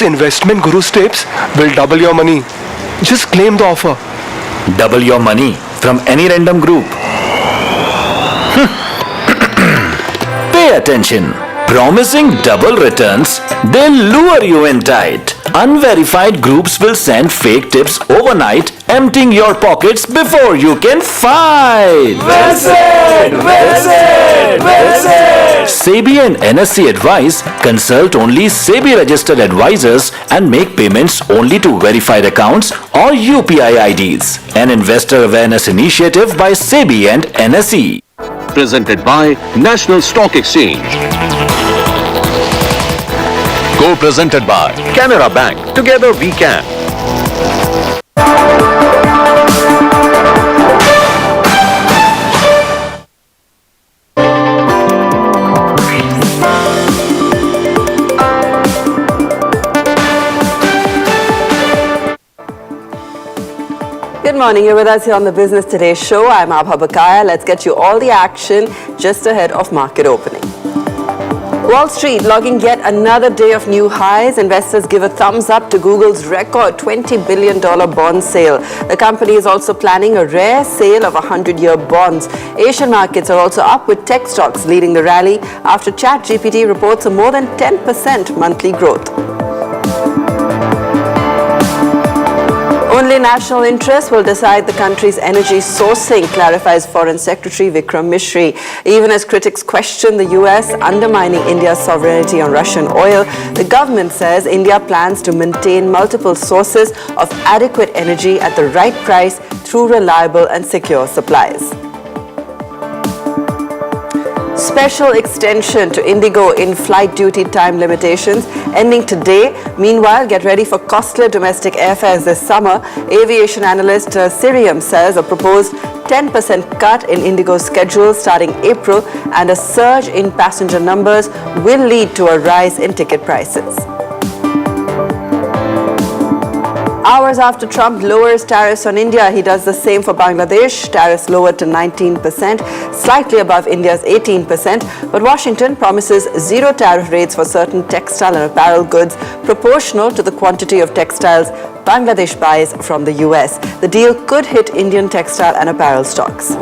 investment Guru's tips will double your money. Just claim the offer. Double your money from any random group. Pay attention. Promising double returns, they'll lure you in tight. Unverified groups will send fake tips overnight, emptying your pockets before you can fight. Well said! Well said! Well said! SEBI and NSE advise, consult only SEBI registered advisors and make payments only to verified accounts or UPI IDs. An investor awareness initiative by SEBI and NSE. Presented by National Stock Exchange. Co-presented by Canara Bank. Together we can. Good morning, you're with us here on the Business Today show. I'm Aabha Bakaya. Let's get you all the action just ahead of market opening. Wall Street logging yet another day of new highs. Investors give a thumbs up to Google's record $20 billion bond sale. The company is also planning a rare sale of 100-year bonds. Asian markets are also up, with tech stocks leading the rally after ChatGPT reports a more than 10% monthly growth. Only national interest will decide the country's energy sourcing, clarifies Foreign Secretary Vikram Misri. Even as critics question the US undermining India's sovereignty on Russian oil, the government says India plans to maintain multiple sources of adequate energy at the right price through reliable and secure supplies. Special extension to Indigo in-flight duty time limitations ending today. Meanwhile, get ready for costlier domestic airfares this summer. Aviation analyst Sirium says a proposed 10% cut in Indigo's schedule starting April and a surge in passenger numbers will lead to a rise in ticket prices. Hours after Trump lowers tariffs on India, he does the same for Bangladesh. Tariffs lowered to 19%, slightly above India's 18%. But Washington promises zero tariff rates for certain textile and apparel goods proportional to the quantity of textiles Bangladesh buys from the US. The deal could hit Indian textile and apparel stocks.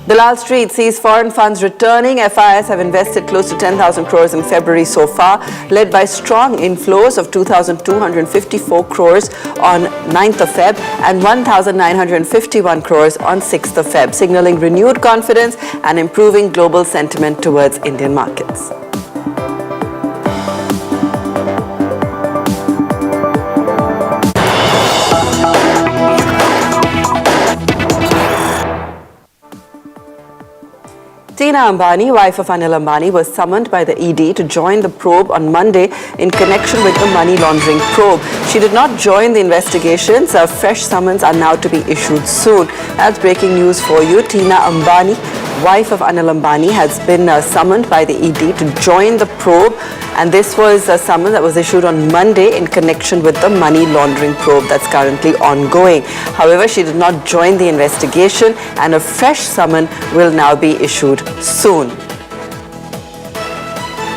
Dalal Street sees foreign funds returning. FIs have invested close to 10,000 crores in February so far, led by strong inflows of 2,254 crores on 9th of Feb and 1,951 crores on 6th of Feb, signaling renewed confidence and improving global sentiment towards Indian markets. Tina Ambani, wife of Anil Ambani, was summoned by the ED to join the probe on Monday in connection with the money laundering probe. She did not join the investigations. Fresh summons are now to be issued soon. That's breaking news for you. Tina Ambani, wife of Anil Ambani, has been summoned by the ED to join the probe, and this was a summons that was issued on Monday in connection with the money laundering probe that's currently ongoing. However, she did not join the investigation, and a fresh summons will now be issued soon.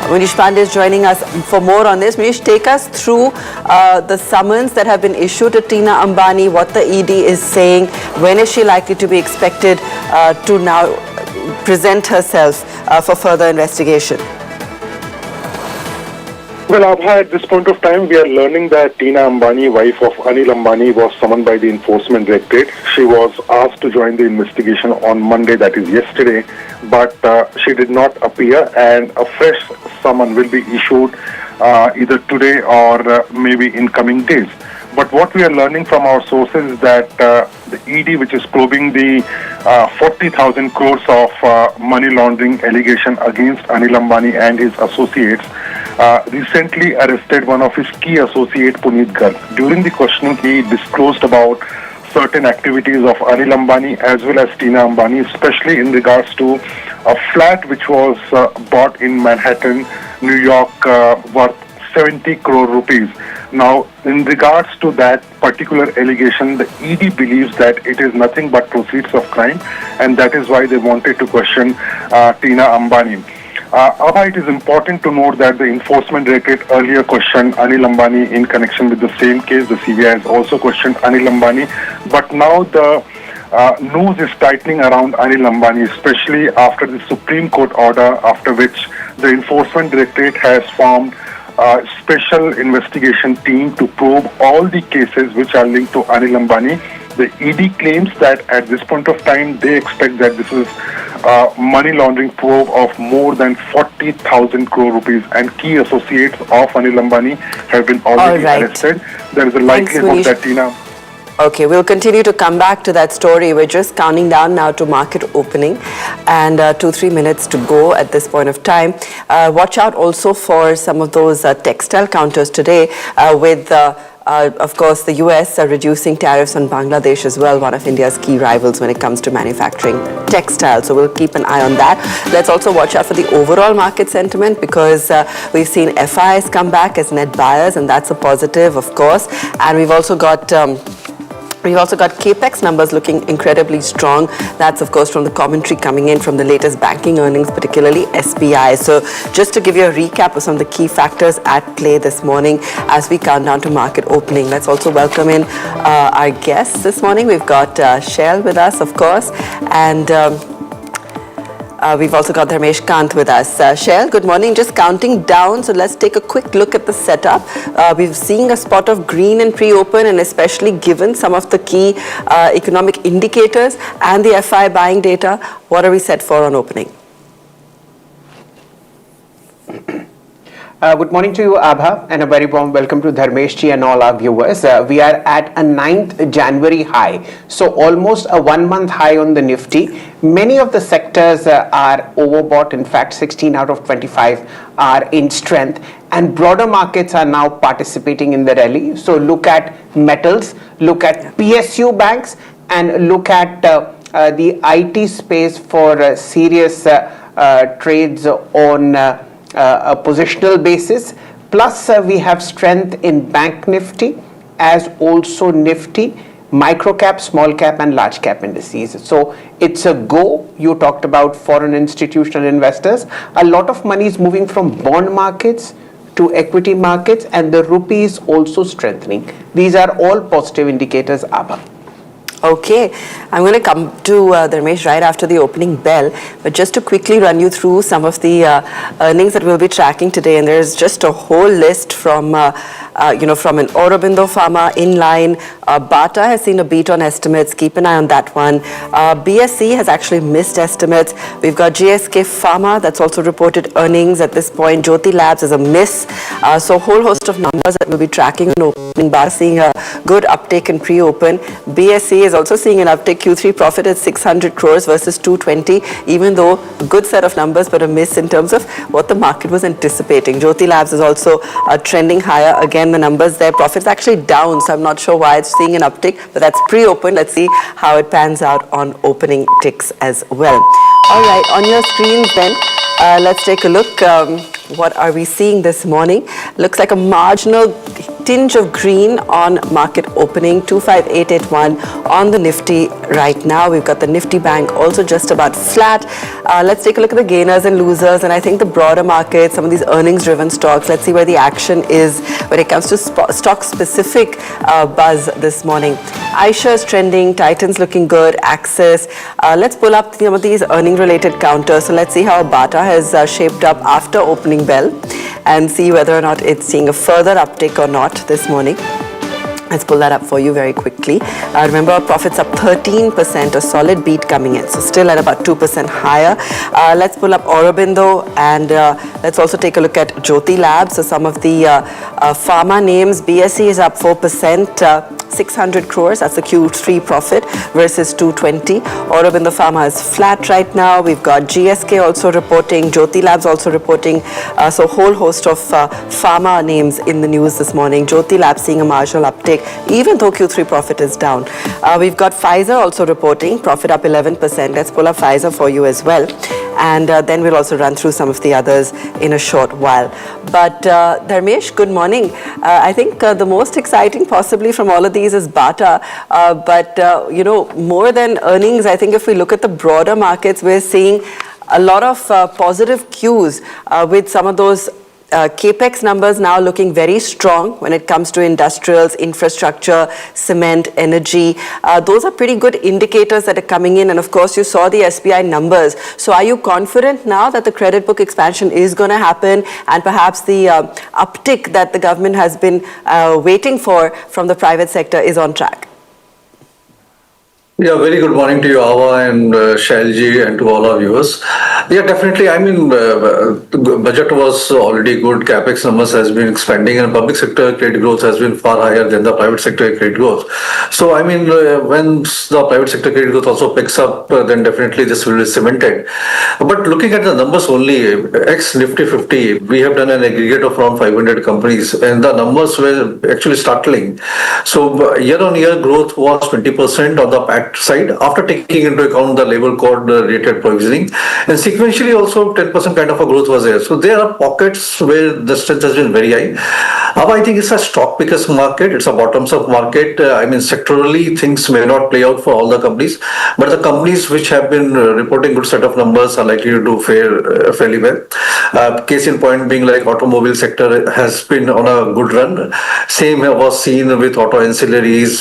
Manish Pandey is joining us for more on this. Manish, take us through the summons that have been issued to Tina Ambani, what the ED is saying, when is she likely to be expected to now present herself for further investigation? Well, Aabha, at this point of time, we are learning that Tina Ambani, wife of Anil Ambani, was summoned by the Enforcement Directorate. She was asked to join the investigation on Monday, that is yesterday, but she did not appear, and a fresh summon will be issued either today or maybe in coming days. But what we are learning from our sources is that the ED, which is probing the 40,000 crores of money laundering allegation against Anil Ambani and his associates, recently arrested one of his key associate, Puneet Garg. During the questioning, he disclosed about certain activities of Anil Ambani as well as Tina Ambani, especially in regards to a flat which was bought in Manhattan, New York, worth 70 crore rupees. Now, in regards to that particular allegation, the ED believes that it is nothing but proceeds of crime, and that is why they wanted to question Tina Ambani. Aabha, it is important to note that the enforcement directorate earlier questioned Anil Ambani in connection with the same case. The CBI has also questioned Anil Ambani, but now the news is tightening around Anil Ambani, especially after the Supreme Court order, after which the enforcement directorate has formed a special investigation team to probe all the cases which are linked to Anil Ambani. The ED claims that at this point of time, they expect that this is money laundering probe of more than 40,000 crore rupees, and key associates of Anil Ambani have been already arrested. There is a likelihood that Tina... Okay, we'll continue to come back to that story. We're just counting down now to market opening, and 2-3 minutes to go at this point of time. Watch out also for some of those textile counters today with of course, the US are reducing tariffs on Bangladesh as well, one of India's key rivals when it comes to manufacturing textiles. So we'll keep an eye on that. Let's also watch out for the overall market sentiment, because we've seen FIs come back as net buyers, and that's a positive, of course. And we've also got Capex numbers looking incredibly strong. That's, of course, from the commentary coming in from the latest banking earnings, particularly SBI. So just to give you a recap of some of the key factors at play this morning as we count down to market opening. Let's also welcome in our guests this morning. We've got Shell with us, of course, and we've also got Dharmesh Kant with us. Shell, good morning. Just counting down, so let's take a quick look at the setup. We've seen a spot of green in pre-open, and especially given some of the key economic indicators and the FI buying data, what are we set for on opening? Good morning to you, Aabha, and a very warm welcome to Dharmesh ji and all our viewers. We are at a 9th January high, so almost a 1-month high on the Nifty. Many of the sectors are overbought. In fact, 16 out of 25 are in strength, and broader markets are now participating in the rally. So look at metals, look at PSU banks, and look at the IT space for serious trades on a positional basis. Plus we have strength in bank Nifty, as also Nifty, micro cap, small cap and large cap indices. So it's a go. You talked about foreign institutional investors. A lot of money is moving from bond markets to equity markets, and the rupee is also strengthening. These are all positive indicators, Aabha. Okay, I'm going to come to Dharmesh right after the opening bell, but just to quickly run you through some of the earnings that we'll be tracking today, and there's just a whole list from from an Aurobindo Pharma in line. Bata has seen a beat on estimates. Keep an eye on that one. BSE has actually missed estimates. We've got GSK Pharma that's also reported earnings at this point. Jyoti Labs is a miss. So a whole host of numbers that we'll be tracking on opening. Bata seeing a good uptake in pre-open. BSE is also seeing an uptick. Q3 profit at 600 crores versus 220, even though a good set of numbers, but a miss in terms of what the market was anticipating. Jyoti Labs is also trending higher. Again, the numbers there, profits actually down, so I'm not sure why it's seeing an uptick, but that's pre-open. Let's see how it pans out on opening ticks as well. All right, on your screens then, let's take a look. What are we seeing this morning? Looks like a marginal tinge of green on market opening, 25881 on the Nifty right now. We've got the Nifty Bank also just about flat. Let's take a look at the gainers and losers, and I think the broader market, some of these earnings driven stocks, let's see where the action is when it comes to stock specific buzz this morning. Aisha is trending, Titans looking good, Axis. Let's pull up some of these earning related counters. So let's see how Bata has shaped up after opening bell and see whether or not it's seeing a further uptick or not this morning. Let's pull that up for you very quickly. Remember, our profits up 13%, a solid beat coming in, so still at about 2% higher. Let's pull up Aurobindo, and let's also take a look at Jyoti Labs. So some of the pharma names. BSE is up 4%. 600 crores, that's the Q3 profit versus 220. Aurobindo Pharma is flat right now. We've got GSK also reporting, Jyoti Labs also reporting. So a whole host of pharma names in the news this morning. Jyoti Labs seeing a marginal uptick, even though Q3 profit is down. We've got Pfizer also reporting, profit up 11%. Let's pull up Pfizer for you as well. And then we'll also run through some of the others in a short while. But Dharmesh, good morning. I think the most exciting possibly from all of these is Bata. But more than earnings, I think if we look at the broader markets, we're seeing a lot of positive cues with some of those capex numbers now looking very strong when it comes to industrials, infrastructure, cement, energy. Those are pretty good indicators that are coming in. And of course, you saw the SBI numbers. So are you confident now that the credit book expansion is going to happen and perhaps the uptick that the government has been waiting for from the private sector is on track? Yeah, very good morning to you, Aabha and Shailji, and to all our viewers. Yeah, definitely. I mean, the budget was already good. Capex numbers has been expanding, and public sector credit growth has been far higher than the private sector credit growth. So, I mean, when the private sector credit growth also picks up, then definitely this will be cemented. But looking at the numbers only, ex Nifty 50, we have done an aggregate of around 500 companies, and the numbers were actually startling. So, year-on-year growth was 20% on the PAT side after taking into account the labor code rated provisioning, and sequentially also 10% kind of a growth was there. So there are pockets where the strength has been very high. I think it's a stock pickers market, it's a bottoms up market. I mean, sectorally things may not play out for all the companies, but the companies which have been reporting good set of numbers are likely to do fairly well. Case in point being like automobile sector has been on a good run. Same was seen with auto ancillaries,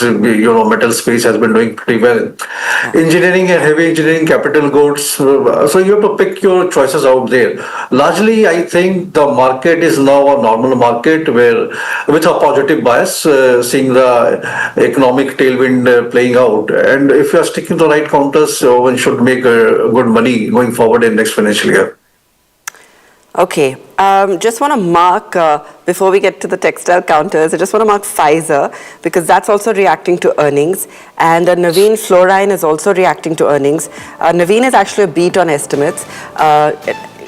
metal space has been doing pretty well. Engineering and heavy engineering, capital goods. So you have to pick your choices out there. Largely, I think the market is now a normal market where, with a positive bias, seeing the economic tailwind playing out. And if you are sticking to the right counters, one should make good money going forward in next financial year. Okay, just want to mark, before we get to the textile counters, I just want to mark Pfizer because that's also reacting to earnings, and Naveen Fluorine is also reacting to earnings. Naveen is actually a beat on estimates.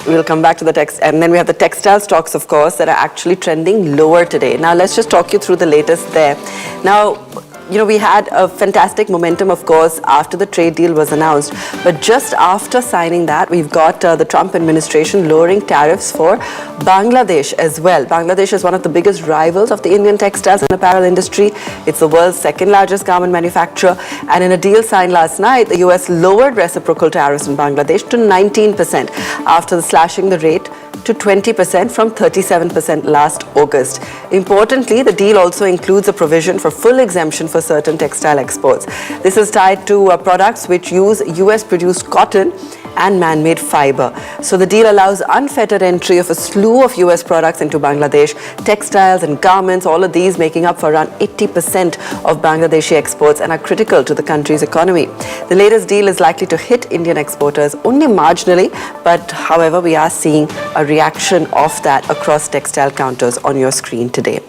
We'll come back to the text, and then we have the textile stocks, of course, that are actually trending lower today. Now, let's just talk you through the latest there. Now, we had a fantastic momentum, of course, after the trade deal was announced. But just after signing that, we've got the Trump administration lowering tariffs for Bangladesh as well. Bangladesh is one of the biggest rivals of the Indian textiles and apparel industry. It's the world's second largest garment manufacturer. And in a deal signed last night, the US lowered reciprocal tariffs in Bangladesh to 19% after slashing the rate to 20% from 37% last August. Importantly, the deal also includes a provision for full exemption for certain textile exports. This is tied to products which use US-produced cotton and man-made fiber. So the deal allows unfettered entry of a slew of US products into Bangladesh, textiles and garments, all of these making up for around 80% of Bangladeshi exports and are critical to the country's economy. The latest deal is likely to hit Indian exporters only marginally, but however, we are seeing a reaction of that across textile counters on your screen today.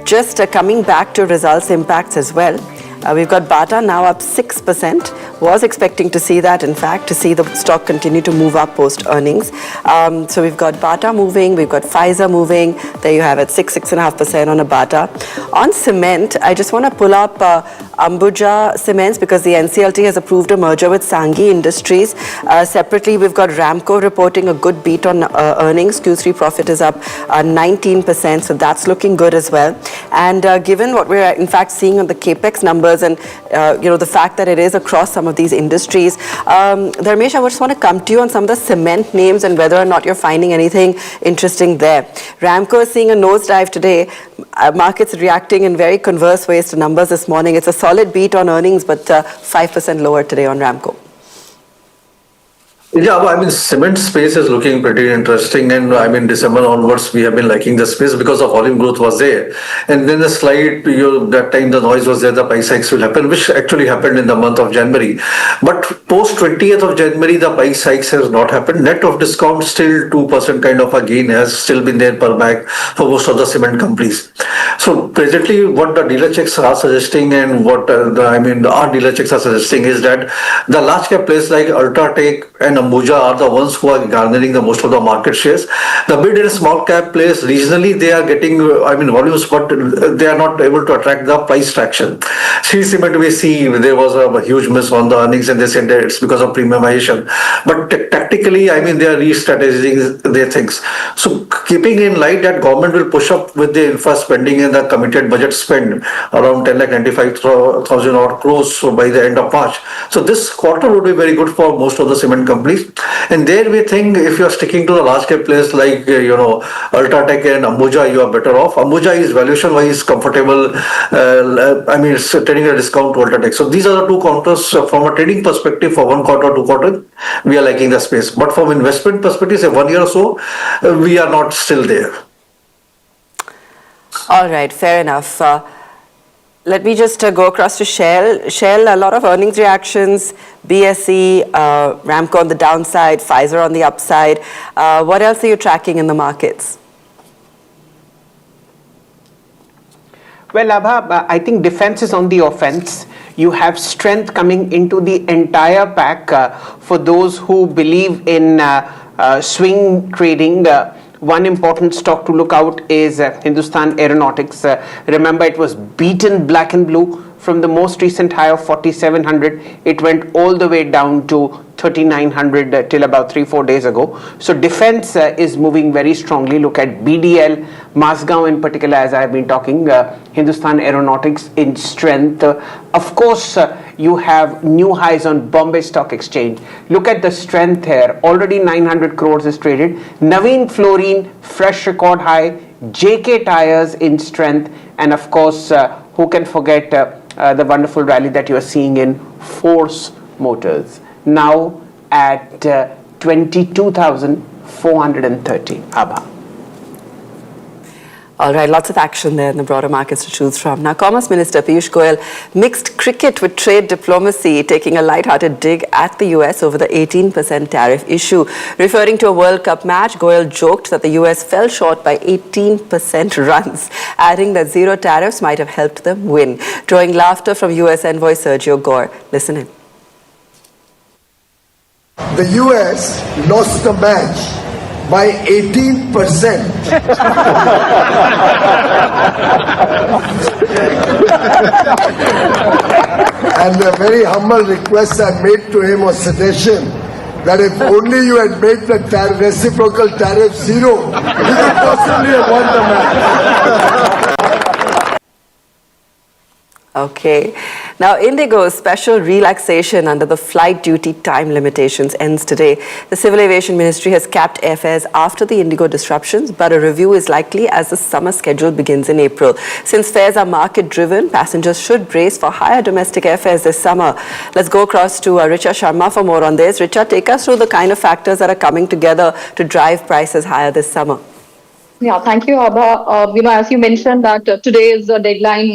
Just coming back to results impacts as well. We've got Bata now up 6%. Was expecting to see that, in fact, to see the stock continue to move up post earnings. So we've got Bata moving, we've got Pfizer moving. There you have it, 6.5% on a Bata. On cement, I just want to pull up Ambuja Cements because the NCLT has approved a merger with Sanghi Industries. Separately, we've got Ramco reporting a good beat on earnings. Q3 profit is up 19%, so that's looking good as well. And given what we're in fact seeing on the capex numbers and the fact that it is across some of these industries, Dharmesh, I just want to come to you on some of the cement names and whether or not you're finding anything interesting there. Ramco is seeing a nosedive today. Markets reacting in very converse ways to numbers this morning. It's a solid beat on earnings, but 5% lower today on Ramco. Yeah, I mean, cement space is looking pretty interesting, and I mean, December onwards, we have been liking the space because the volume growth was there. And then the slight, that time the noise was there, the price hikes will happen, which actually happened in the month of January. But post 20th of January, the price hikes has not happened. Net of discount, still 2% kind of a gain has still been there per bag for most of the cement companies. So presently, what the dealer checks are suggesting and what our dealer checks are suggesting is that the large cap players like Ultratech and Ambuja are the ones who are garnering the most of the market shares. The mid and small cap players, regionally, they are getting, volumes, but they are not able to attract the price traction. Sri Cement, we see there was a huge miss on the earnings and they said that it's because of premiumization. But tactically, they are re-strategizing their things. So keeping in light that government will push up with the infra spending in the committed budget spend around 10,95,000 odd crores by the end of March. So this quarter would be very good for most of the cement companies. And there we think if you are sticking to the large cap players like, Ultratech and Ambuja, you are better off. Ambuja is valuation wise comfortable. It's trading at a discount to Ultratech. So these are the two counters from a trading perspective for 1 quarter, 2 quarter. We are liking the space. But from investment perspective, say 1 year or so, we are not still there. All right, fair enough. Let me just go across to Shell. Shell, a lot of earnings reactions, BSE, Ramco on the downside, Pfizer on the upside. What else are you tracking in the markets? Well, Aabha, I think defense is on the offense. You have strength coming into the entire pack for those who believe in swing trading. One important stock to look out is Hindustan Aeronautics. Remember, it was beaten black and blue from the most recent high of 4,700. It went all the way down to 3,900 till about 3-4 days ago. So defense is moving very strongly. Look at BDL, Mazgaon in particular, as I have been talking, Hindustan Aeronautics in strength. Of course, you have new highs on Bombay Stock Exchange. Look at the strength here. Already 900 crores is traded. Navin Fluorine, fresh record high. JK Tires in strength. And of course, who can forget the wonderful rally that you are seeing in Force Motors. Now at 22,430. Aabha. All right, lots of action there in the broader markets to choose from. Now, Commerce Minister Piyush Goyal mixed cricket with trade diplomacy, taking a light-hearted dig at the US over the 18% tariff issue. Referring to a World Cup match, Goyal joked that the US fell short by 18% runs, adding that zero tariffs might have helped them win. Drawing laughter from US envoy Sergio Gore. Listen in. The US lost the match by 18%. And the very humble request I made to him was suggestion that if only you had made the reciprocal tariff zero, you could possibly have won the match. Okay. Now, Indigo's special relaxation under the flight duty time limitations ends today. The Civil Aviation Ministry has capped airfares after the Indigo disruptions, but a review is likely as the summer schedule begins in April. Since fares are market-driven, passengers should brace for higher domestic airfares this summer. Let's go across to Richa Sharma for more on this. Richa, take us through the kind of factors that are coming together to drive prices higher this summer. Yeah, thank you, Aabha. As you mentioned that today is the deadline,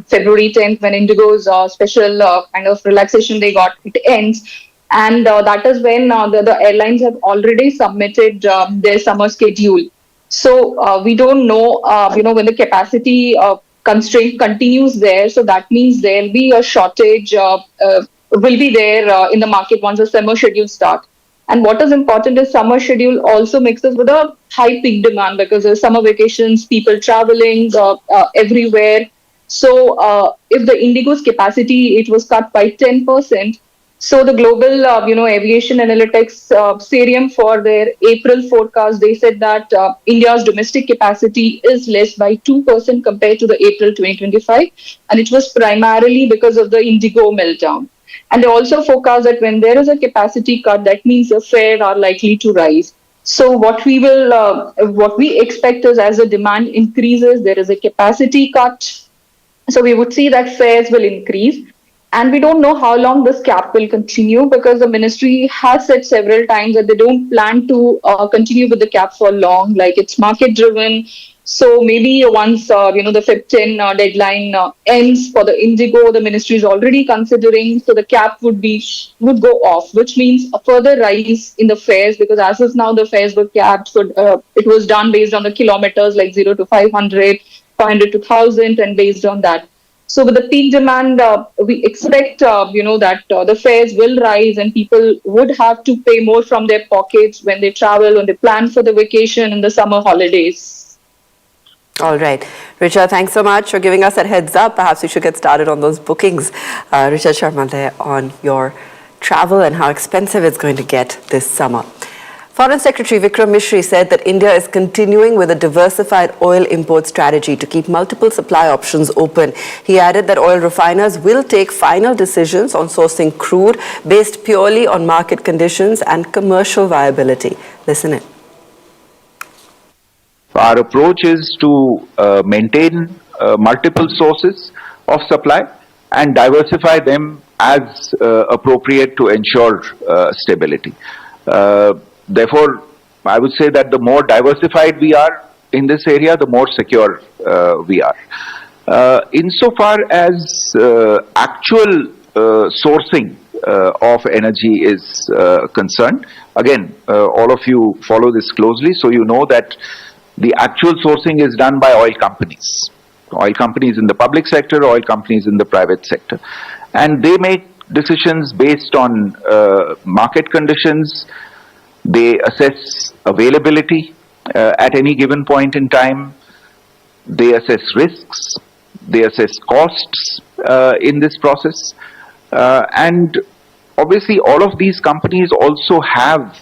February 10th, when Indigo's special kind of relaxation day it ends. And that is when the airlines have already submitted their summer schedule. So we don't know, when the capacity constraint continues there. So that means there'll be a shortage, will be there in the market once the summer schedule starts. And what is important is summer schedule also mixes with a high peak demand because there's summer vacations, people traveling everywhere. So if the Indigo's capacity, it was cut by 10%. So the global, aviation analytics Cerium for their April forecast, they said that India's domestic capacity is less by 2% compared to the April 2025. And it was primarily because of the Indigo meltdown. And they also forecast that when there is a capacity cut, that means the fares are likely to rise. So what we expect is as the demand increases, there is a capacity cut. So we would see that fares will increase. And we don't know how long this cap will continue because the ministry has said several times that they don't plan to continue with the cap for long, like it's market driven. So maybe once, the Feb 10 deadline ends for the Indigo, the ministry is already considering, so the cap would go off, which means a further rise in the fares because as of now, the fares were capped. So it was done based on the kilometers like 0 to 500, 500 to 1000 and based on that. So with the peak demand, we expect, that the fares will rise and people would have to pay more from their pockets when they travel, when they plan for the vacation and the summer holidays. All right. Richa, thanks so much for giving us that heads up. Perhaps we should get started on those bookings. Richa Sharma there on your travel and how expensive it's going to get this summer. Foreign Secretary Vikram Misri said that India is continuing with a diversified oil import strategy to keep multiple supply options open. He added that oil refiners will take final decisions on sourcing crude based purely on market conditions and commercial viability. Listen in. Our approach is to maintain multiple sources of supply and diversify them as appropriate to ensure stability. Therefore, I would say that the more diversified we are in this area, the more secure we are. Insofar as actual sourcing of energy is concerned, again, all of you follow this closely, so you know that the actual sourcing is done by oil companies. Oil companies in the public sector, oil companies in the private sector. And they make decisions based on market conditions. They assess availability at any given point in time. They assess risks. They assess costs in this process. And obviously, all of these companies also have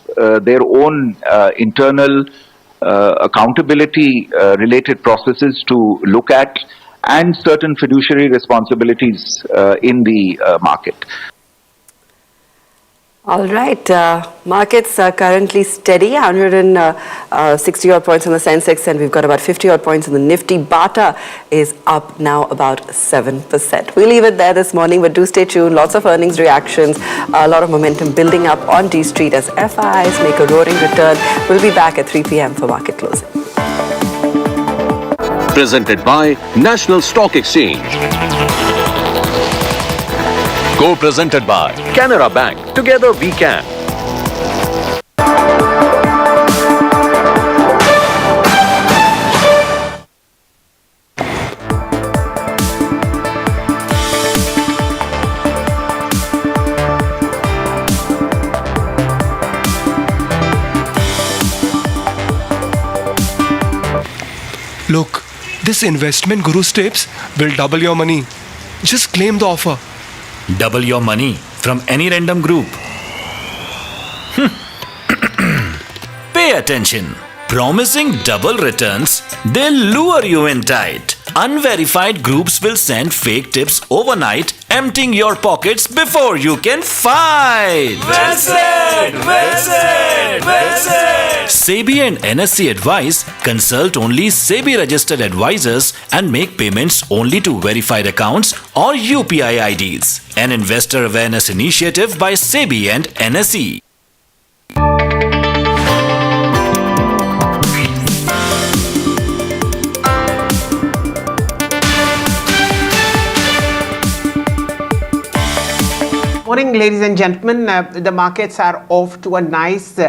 their own internal accountability related processes to look at and certain fiduciary responsibilities in the market. All right, markets are currently steady, 160 odd points on the Sensex, and we've got about 50 odd points in the Nifty. Bata is up now about 7%. We'll leave it there this morning, but do stay tuned. Lots of earnings reactions, a lot of momentum building up on D Street as FIs make a roaring return. We'll be back at 3 p.m. for market closing. Presented by National Stock Exchange. Co-presented by Canara Bank. Together we can. Look, this investment guru tips will double your money. Just claim the offer. Double your money from any random group. Pay attention. Promising double returns, they'll lure you in tight. Unverified groups will send fake tips overnight, emptying your pockets before you can fight. Visit! Visit! Visit! SEBI and NSE advise consult only SEBI registered advisors and make payments only to verified accounts or UPI IDs. An investor awareness initiative by SEBI and NSE. Morning, ladies and gentlemen. The markets are off to a nice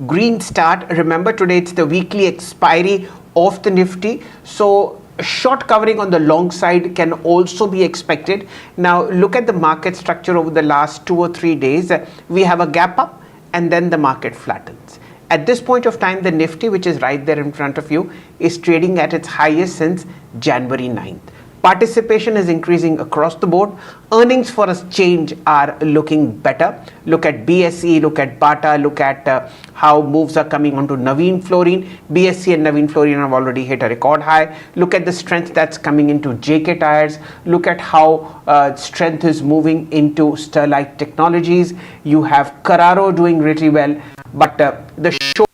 green start. Remember, today it's the weekly expiry of the Nifty. So short covering on the long side can also be expected. Now look at the market structure over the last 2 or 3 days. We have a gap up and then the market flattens. At this point of time, the Nifty, which is right there in front of you, is trading at its highest since January 9th. Participation is increasing across the board. Earnings for a change are looking better. Look at BSE, look at Bata, look at how moves are coming onto Naveen Fluorine. BSE and Naveen Fluorine have already hit a record high. Look at the strength that's coming into JK Tires. Look at how strength is moving into Sterlite Technologies. You have Carraro doing really well. But the show,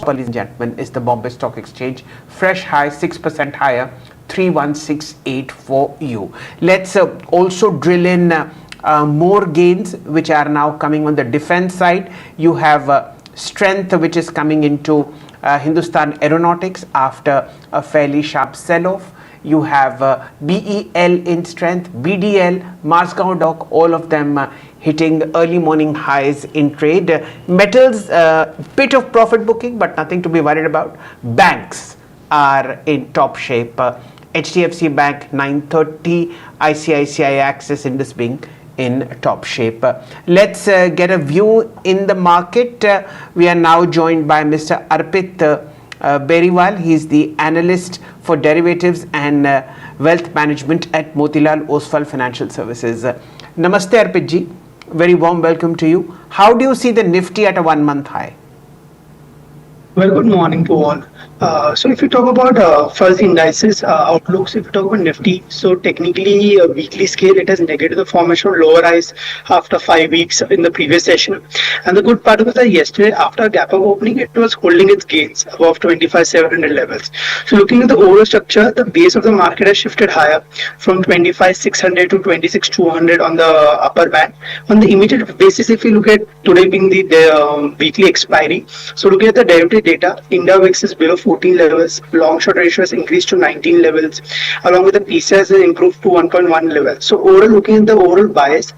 ladies and gentlemen, is the Bombay Stock Exchange. Fresh high, 6% higher. 316.8 for you. Let's also drill in more gains which are now coming on the defense side. You have strength which is coming into Hindustan Aeronautics after a fairly sharp sell-off. You have BEL in strength, BDL, Marsgaon Dock, all of them hitting early morning highs in trade. Metals, bit of profit booking but nothing to be worried about. Banks are in top shape. HDFC Bank 930, ICICI Axis Indus being in top shape. Let's get a view in the market. We are now joined by Mr. Arpit Beriwal. He's the analyst for derivatives and wealth management at Motilal Oswal Financial Services. Namaste Arpit ji. Very warm welcome to you. How do you see the Nifty at a 1 month high? Well, good morning to all. So if you talk about first the indices outlooks, if you talk about Nifty, so technically weekly scale it has negated the formation of lower highs after 5 weeks in the previous session. And the good part was that yesterday after a gap up opening, it was holding its gains above 25,700 levels. So looking at the overall structure, the base of the market has shifted higher from 25,600 to 26,200 on the upper band. On the immediate basis, if you look at today being the weekly expiry, so looking at the derivative data, India VIX is below 14 levels, long short ratio has increased to 19 levels, along with the PCI has improved to 1.1 level. So overall, looking at the overall bias,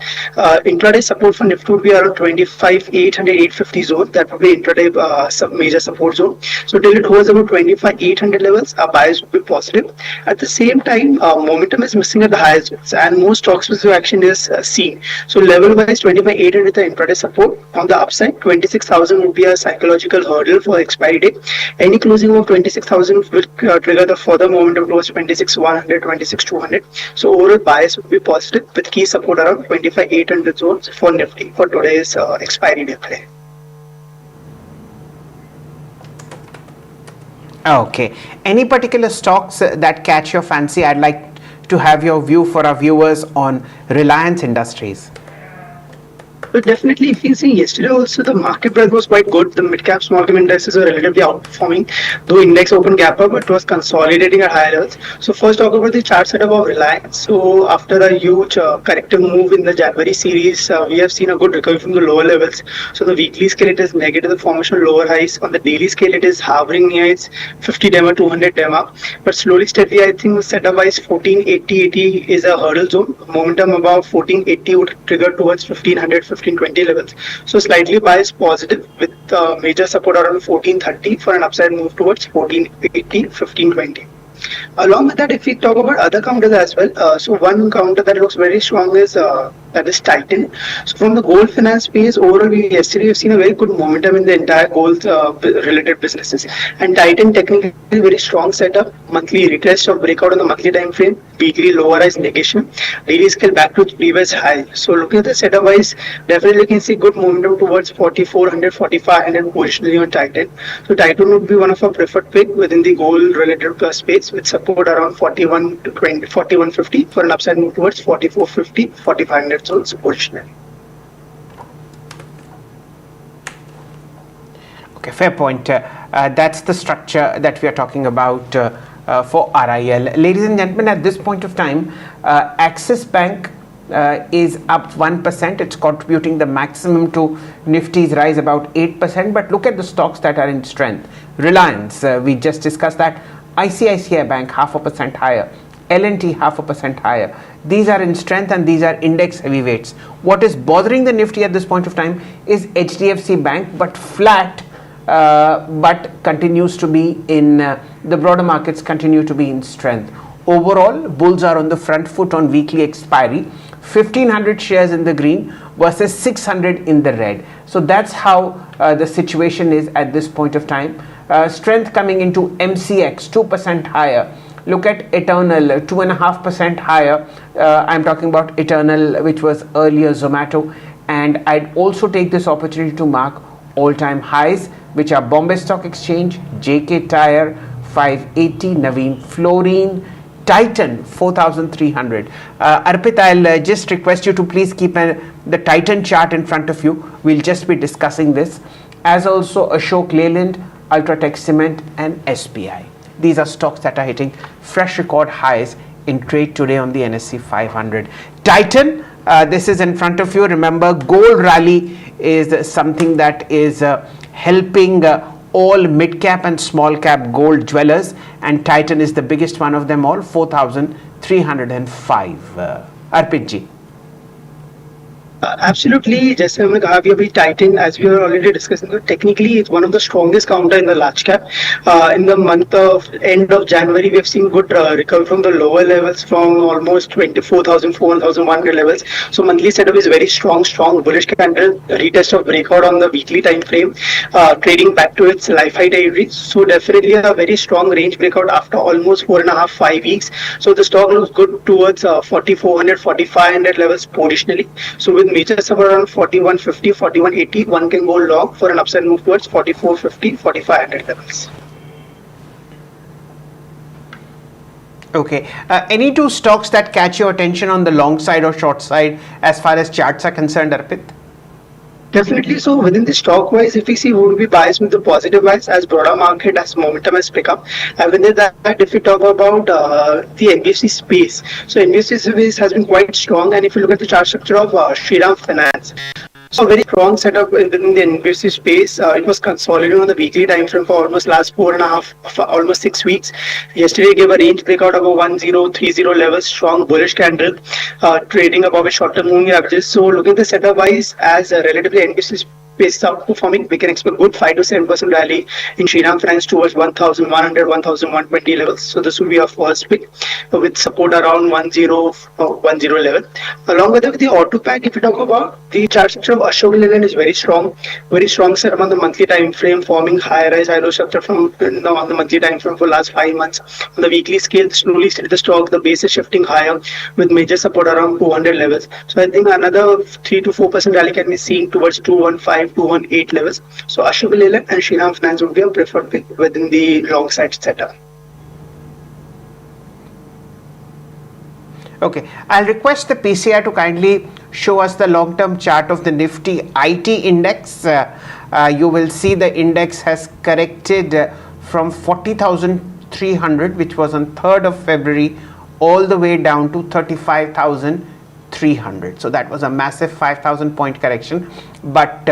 intraday support for Nifty would be around 25,800, 850 zone. That would be intraday major support zone. So till it holds about 25,800 levels, our bias would be positive. At the same time, momentum is missing at the highest zones, and more stock specific action is seen. So level wise, 25,800 the intraday support. On the upside, 26,000 would be a psychological hurdle for expiry date. Any closing of 26,000 will trigger the further momentum towards 26,100, 26,200. So overall bias would be positive with key support around 25,800 zones for Nifty for today's expiry day play. Okay. Any particular stocks that catch your fancy? I'd like to have your view for our viewers on Reliance Industries. But definitely, if you see yesterday also the market breadth was quite good. The mid-cap, small-cap indices were relatively outperforming. Though index opened gap up, it was consolidating at higher levels. So first talk about the chart setup of Reliance. So after a huge corrective move in the January series, we have seen a good recovery from the lower levels. So the weekly scale it is negative, the formation of lower highs. On the daily scale it is hovering near its 50 DEMA, 200 DEMA. But slowly, steadily, I think setup wise 1480 is a hurdle zone. Momentum above 1480 would trigger towards 1500, 1520 levels. So slightly biased positive with major support around 1430 for an upside move towards 1480, 1520. Along with that, if we talk about other counters as well, so one counter that looks very strong is that is Titan. So from the gold finance space, overall, yesterday we've seen a very good momentum in the entire gold related businesses. And Titan technically very strong setup, monthly retest of breakout on the monthly time frame, weekly lower rise negation, daily scale back to previous high. So looking at the setup wise, definitely you can see good momentum towards 4,400, 4,500 positionally on Titan. So Titan would be one of our preferred pick within the gold related space with support around 41 to 20, 4150 for an upside move towards 4450, 4500 zones positionally. Okay, fair point. That's the structure that we are talking about for RIL. Ladies and gentlemen, at this point of time, Axis Bank is up 1%. It's contributing the maximum to Nifty's rise about 8%. But look at the stocks that are in strength. Reliance, we just discussed that. ICICI Bank, 0.5% higher. L&T, 0.5% higher. These are in strength and these are index heavyweights. What is bothering the Nifty at this point of time is HDFC Bank, but flat, but continues to be in, the broader markets continue to be in strength. Overall, bulls are on the front foot on weekly expiry. 1,500 shares in the green versus 600 in the red. So that's how the situation is at this point of time. Strength coming into MCX, 2% higher. Look at Eternal, 2.5% higher. I'm talking about Eternal, which was earlier Zomato. And I'd also take this opportunity to mark all-time highs, which are Bombay Stock Exchange, JK Tyre, 580, Naveen Fluorine, Titan, 4,300. Arpit, I'll just request you to please keep the Titan chart in front of you. We'll just be discussing this. As also Ashok Leyland, Ultratech Cement and SBI. These are stocks that are hitting fresh record highs in trade today on the NSE 500. Titan, this is in front of you. Remember, gold rally is something that is helping all mid-cap and small-cap gold dwellers, and Titan is the biggest one of them all, 4,305. Arpit ji. Absolutely, just Titan, as we were already discussing, technically it's one of the strongest counter in the large cap. In the month of end of January, we have seen good recovery from the lower levels from almost 24,000, 4,100 levels. So monthly setup is very strong bullish candle, retest of breakout on the weekly time frame, trading back to its life high territory. So definitely a very strong range breakout after almost 4.5, 5 weeks. So the stock looks good towards 4,400, 4,500 levels positionally. So with major support around 4150, 4180. One can go long for an upside move towards 4450, 4500 levels. Okay. Any two stocks that catch your attention on the long side or short side as far as charts are concerned, Arpit? Definitely. So within the stock wise, if we see, we would be biased with the positive wise as broader market as momentum has picked up. And within that, if we talk about the NBFC space, so NBFC space has been quite strong. And if you look at the chart structure of Shriram Finance, so very strong setup within the NBFC space. It was consolidating on the weekly time frame for almost last 4.5, almost 6 weeks. Yesterday gave a range breakout of a 1030 levels, strong bullish candle, trading above a short-term moving averages. So looking at the setup wise as a relatively NBFC space is outperforming, we can expect good 5 to 7% rally in Shriram Finance towards 1,100, 1,120 levels. So this will be our first pick with support around 1010 level. Along with the auto pack, if you talk about the chart structure of Ashok Leyland is very strong setup on the monthly time frame, forming high rise, high low structure from on the monthly time frame for last 5 months. On the weekly scale, slowly the stock, the base is shifting higher with major support around 200 levels. So I think another 3 to 4% rally can be seen towards 215, 218 levels. So Ashok Leyland and Shriram Finance would be a preferred pick within the long side setup. Okay, I'll request the PCI to kindly show us the long-term chart of the Nifty IT index. You will see the index has corrected from 40,300, which was on 3rd of February, all the way down to 35,300. So that was a massive 5,000 point correction. But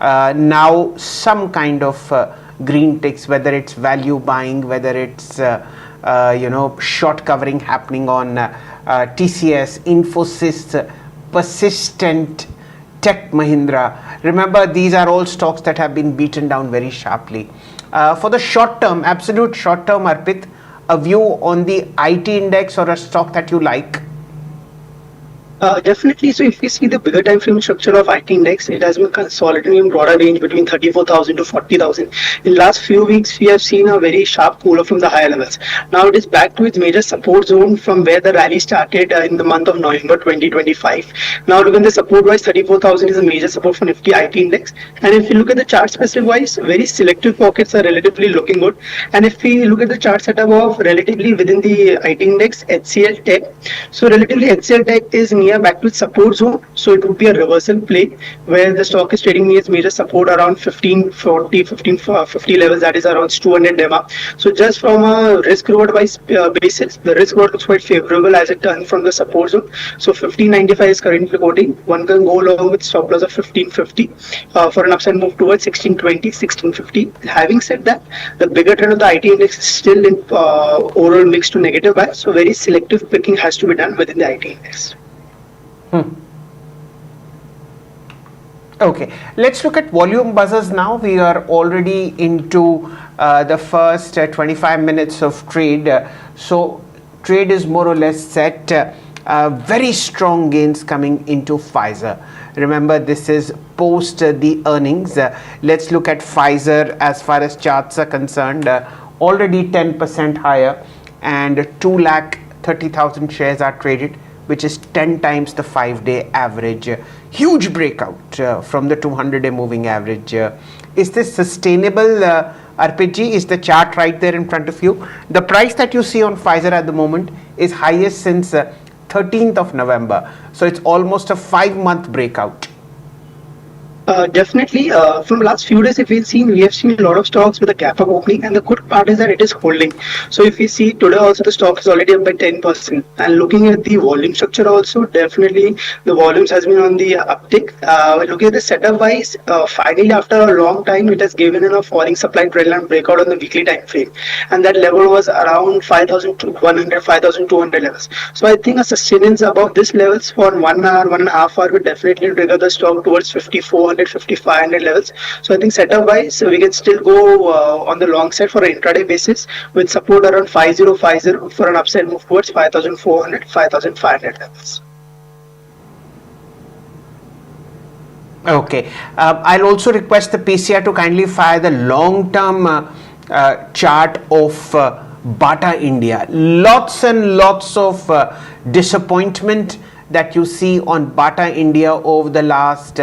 now some kind of green ticks, whether it's value buying, whether it's short covering happening on TCS, Infosys, Persistent, Tech Mahindra. Remember, these are all stocks that have been beaten down very sharply. For the short term, absolute short term, Arpit, a view on the IT index or a stock that you like? Definitely. So if we see the bigger time frame structure of IT index, it has been consolidating in broader range between 34,000 to 40,000. In last few weeks, we have seen a very sharp cooler from the higher levels. Now it is back to its major support zone from where the rally started in the month of November 2025. Now look at the support wise, 34,000 is a major support for Nifty IT index. And if you look at the chart specific wise, very selective pockets are relatively looking good. And if we look at the chart setup of relatively within the IT index, HCL Tech, so relatively HCL Tech is near back to its support zone, so it would be a reversal play where the stock is trading near its major support around 1550 levels, that is around 200 DEMA. So just from a risk reward wise basis, the risk reward looks quite favorable as it turned from the support zone. So 1595 is currently quoting. One can go along with stop loss of 1550 for an upside move towards 1620, 1650. Having said that, the bigger trend of the IT index is still in overall mix to negative bias, so very selective picking has to be done within the IT index. Okay, let's look at volume buzzers now. We are already into the first 25 minutes of trade. So trade is more or less set. Very strong gains coming into Pfizer. Remember, this is post the earnings. Let's look at Pfizer as far as charts are concerned. Already 10% higher, and 230,000 shares are traded, which is 10 times the 5-day average. Huge breakout from the 200-day moving average. Is this sustainable, RPG? Is the chart right there in front of you? The price that you see on Pfizer at the moment is highest since 13th of November. So it's almost a 5-month breakout. Definitely. From last few days, if we have seen a lot of stocks with a gap up opening, and the good part is that it is holding. So if we see today also, the stock is already up by 10%. And looking at the volume structure also, definitely the volumes has been on the uptick. Looking at the setup wise, finally after a long time, it has given a falling supply trend line breakout on the weekly time frame, and that level was around 5,100, 5,200 levels. So I think a sustenance above this levels for 1 hour, 1.5 hour will definitely trigger the stock towards 5,400, 5,500 levels. So I think setup wise, we can still go on the long side for an intraday basis with support around 5,050 for an upside move towards 5,400, 5,500 levels. Okay, I'll also request the PCI to kindly fire the long-term chart of Bata India. Lots and lots of disappointment that you see on Bata India over the last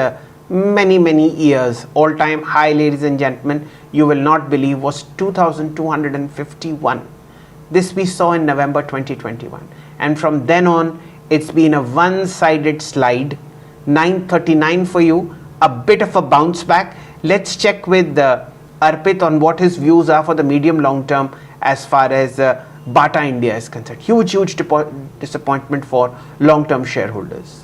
many years. All-time high, ladies and gentlemen, you will not believe, was 2,251. This we saw in November 2021. And from then on, it's been a one-sided slide. 939 for you, a bit of a bounce back. Let's check with Arpit on what his views are for the medium long term as far as Bata India is concerned. Huge disappointment for long term shareholders.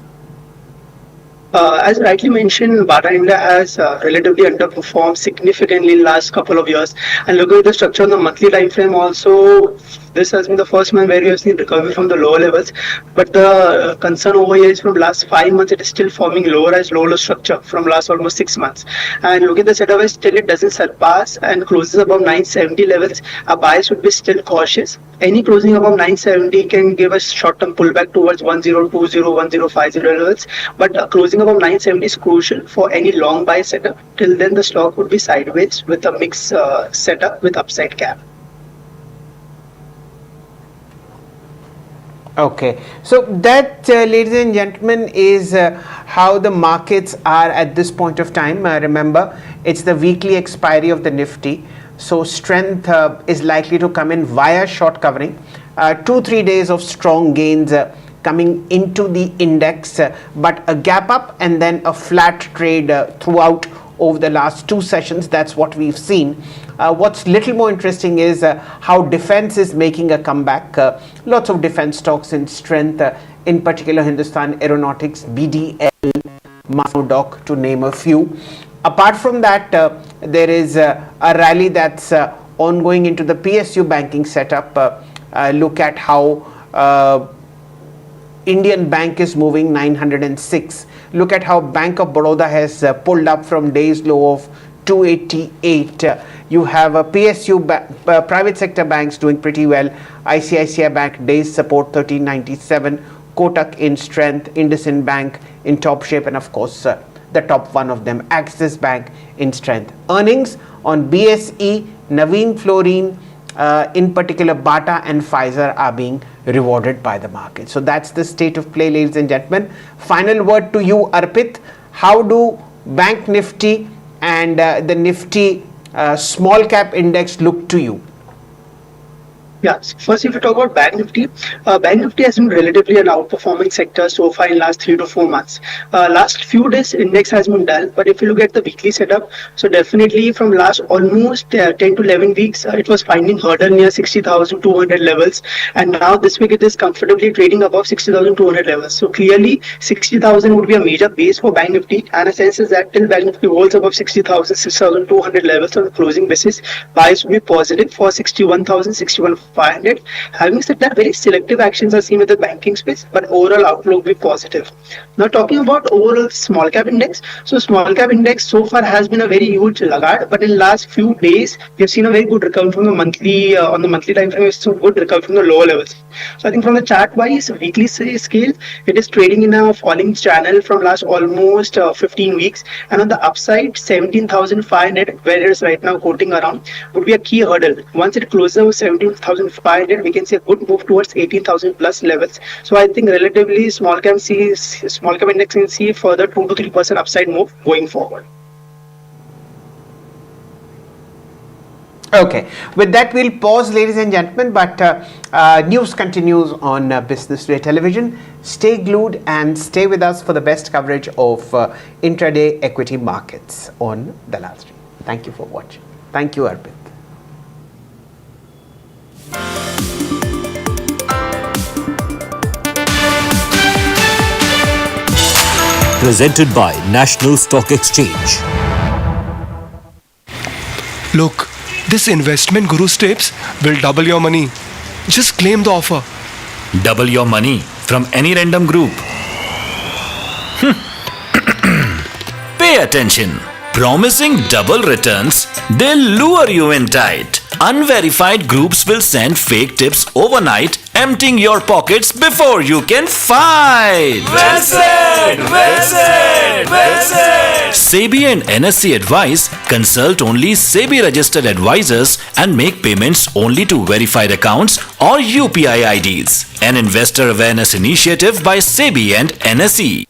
As rightly mentioned, Bata India has relatively underperformed significantly in the last couple of years. And looking at the structure on the monthly time frame also, this has been the first month where we have seen recovery from the lower levels. But the concern over here is from last 5 months, it is still forming lower structure from last almost 6 months. And looking at the setup, still it doesn't surpass and closes above 970 levels. Our buyers would be still cautious. Any closing above 970 can give us short-term pullback towards 1020, 1050 levels. But closing above 970 is crucial for any long buy setup. Till then, the stock would be sideways with a mixed setup with upside cap. Okay, so that, ladies and gentlemen, is how the markets are at this point of time. Remember, it's the weekly expiry of the Nifty, so strength is likely to come in via short covering. 2-3 days of strong gains coming into the index, but a gap up and then a flat trade throughout over the last 2 sessions. That's what we've seen. What's little more interesting is how defense is making a comeback. Lots of defense stocks in strength, in particular Hindustan Aeronautics, BDL, Masodoc, to name a few. Apart from that, there is a rally that's ongoing into the PSU banking setup. Look at how Indian Bank is moving 906. Look at how Bank of Baroda has pulled up from day's low of 288. You have a PSU private sector banks doing pretty well. ICICI Bank days support 1397. Kotak in strength. IndusInd Bank in top shape, and of course the top one of them, Axis Bank, in strength. Earnings on BSE, Navin Fluorine, in particular Bata and Pfizer, are being rewarded by the market. So that's the state of play, ladies and gentlemen. Final word to you, Arpit. How do Bank Nifty and the Nifty small cap index look to you? Yeah, first if you talk about Bank Nifty has been relatively an outperforming sector so far in last 3 to 4 months. Last few days index has been dull, but if you look at the weekly setup, so definitely from last almost 10 to 11 weeks, it was finding hurdle near 60,200 levels, and now this week it is comfortably trading above 60,200 levels. So clearly 60,000 would be a major base for Bank Nifty, and a sense is that till Bank Nifty holds above 60,000, 6,200 levels on a closing basis, buys will be positive for 61,000, 61,500. Having said that, very selective actions are seen with the banking space, but overall outlook will be positive. Now talking about overall small cap index, so small cap index so far has been a very huge laggard, but in last few days we have seen a very good recovery from the monthly on the monthly time frame. It's so good recovery from the lower levels. So I think from the chart wise, weekly scale, it is trading in a falling channel from last almost 15 weeks, and on the upside 17,500, where it is right now quoting around, would be a key hurdle. Once it closes over 17,500, we can see a good move towards 18,000 plus levels. So I think relatively small cap index can see further 2 to 3% upside move going forward. Okay, with that we'll pause, ladies and gentlemen, but news continues on Business Today Television. Stay glued and stay with us for the best coverage of intraday equity markets on Dalal Street. Thank you for watching. Thank you, Arpit. Presented by National Stock Exchange. Look, this investment guru tips will double your money. Just claim the offer. Double your money from any random group. Pay attention. Promising double returns, they'll lure you in tight. Unverified groups will send fake tips overnight, emptying your pockets before you can fight. Well said! Well said! Well said! SEBI and NSE advise consult only SEBI registered advisors and make payments only to verified accounts or UPI IDs. An investor awareness initiative by SEBI and NSE.